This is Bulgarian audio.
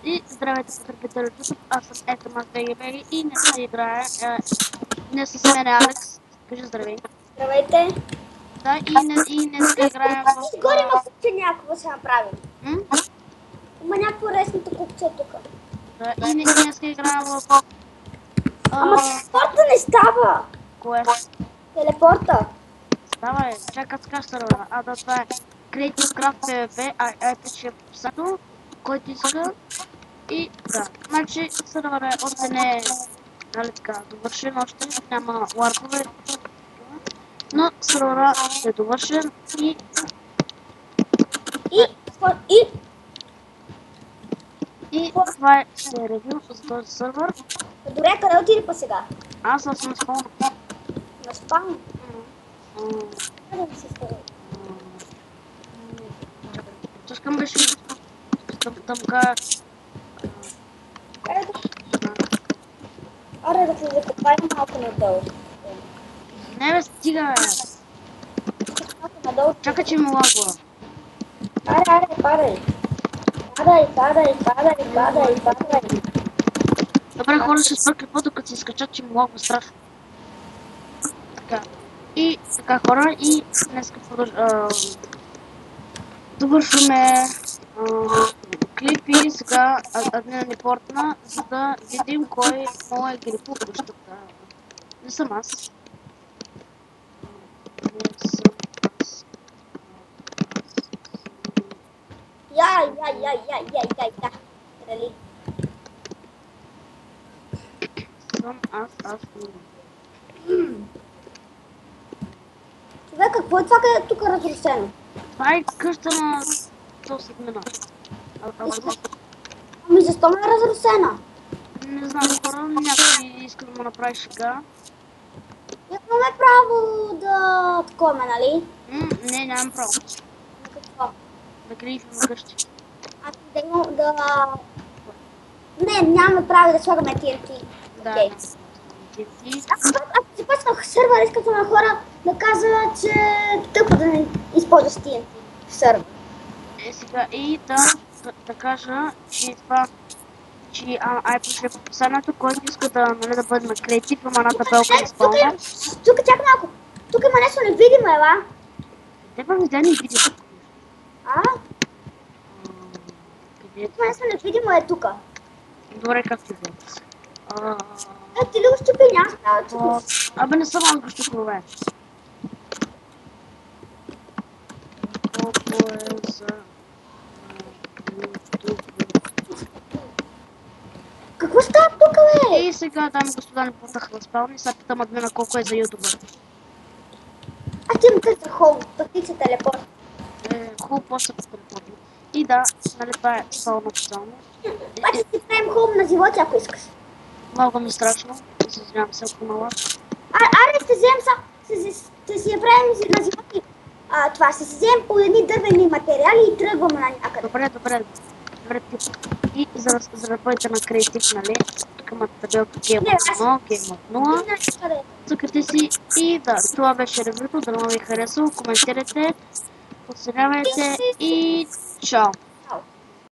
И здравейте, потребители от YouTube, аз съм Етамас БГБ и днес ще играе не с мен Алекс. Кажи здравей. Здравейте. Да, и днес ще играем в... Изгоре има купче някакво се направим. М? Има някакво ресното купче тук. Да, и днес ще играем в... Ама телепорта не става. Кое? Телепорта. Става е, чакай сега ще сървъра. Да, това е Creative Craft PvP, пише в описанието, който иска. И да, значи сървъра още не е, нали така, довършен, още няма ларпове. Но сървъра е довършен и това е ревю за този сървър. Добре, къде отиде па сега? Аз съм на спална. На спам. Къде да се става? Чакам беше тъмка. Аре да се закопаем малко надолу. Не бе, стига бе. Малко надолу. Чакай, че ми лагва. Аре, падай. Падай. Добре, хора, ще спра какво докато се изкачат, че ми лагва страшно. Така. И така, хора, и днес довършваме клипи. Сега админа ни портна, за да видим кой е грипов къщата. Не съм аз. Я. Нали? Съм аз. Човек, какво е това, къде тук е разрушено? Това е къща на този админа. Ами защо ме е разрушена? Не знам, хора, някой иска да му направи шега. Имаме право да такова, нали? Не, нямам право. Какво? Да грифим къщи. Не, нямаме право да слагаме TNT. Да. Окей. Аз започнах сървър, искам на хора да казват, че тъпо да не използваш TNT в сървър. Сега и да кажа, че това, че пише в описанието, който иска да бъде на креатив, има една табелка на спална. Тук чак малко. Тук има нещо невидимо, ела. Те па видя невидимо. Има нещо невидимо е тук. Добре, както е. Ти ли го щупи, няма става чупиш. Абе не съм аз го щупил, Колко е за... Какво става тук, бе? И сега, дами и господа, не путах на спални, сега питам админа колко е за ютубър. Аз ти им търся хол, пък ти се телепорт. Хубаво, после по телефона. И да, нали това е спално официално. Паче си правим хол на животи, ако искаш. Много ми страшно, се извинявам се ако мала. Аре, ще си я правим на животи. Това ще си вземем по едни дървени материали и тръгваме на някъде. Добре. И за да бъдете на креатив, нали? Тук има табелка Game of 1, Game of 0. Цъкате си и да, това беше ревюто, дано ви е харесало, коментирайте, оценявайте и чао!